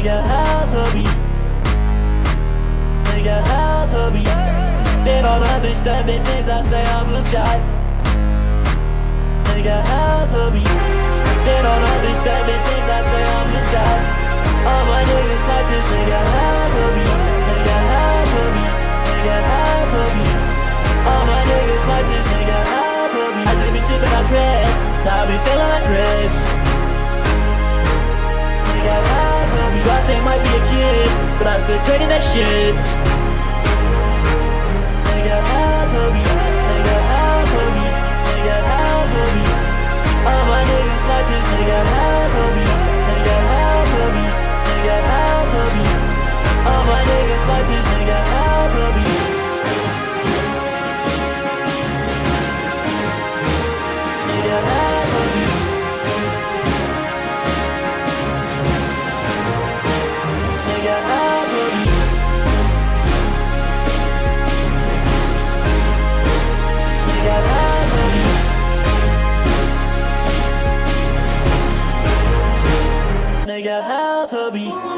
Nigga, how to be. Nigga, how to be. They don't understand the things I say, I'm blue sky. Nigga, how to be. They don't understand the things I say, I'm blue sky. All my niggas like this, nigga, how to be. Nigga, how to be. Nigga, how to be. All my niggas like this, nigga, how to be. I just be sipping on dress, now I be feeling like Chris. Nigga, how to be. I say might be a kid, but I'm still taking that shit. Nigga, how to be. Nigga, how to be. Nigga, how to be. All my niggas like this, nigga, how to be. Nigga, how to be. Nigga, how to be. All my niggas like this, nigga, how to be. Nigga, how to be. Nigga, how to be. Nigga, how to be. Nigga, how to be.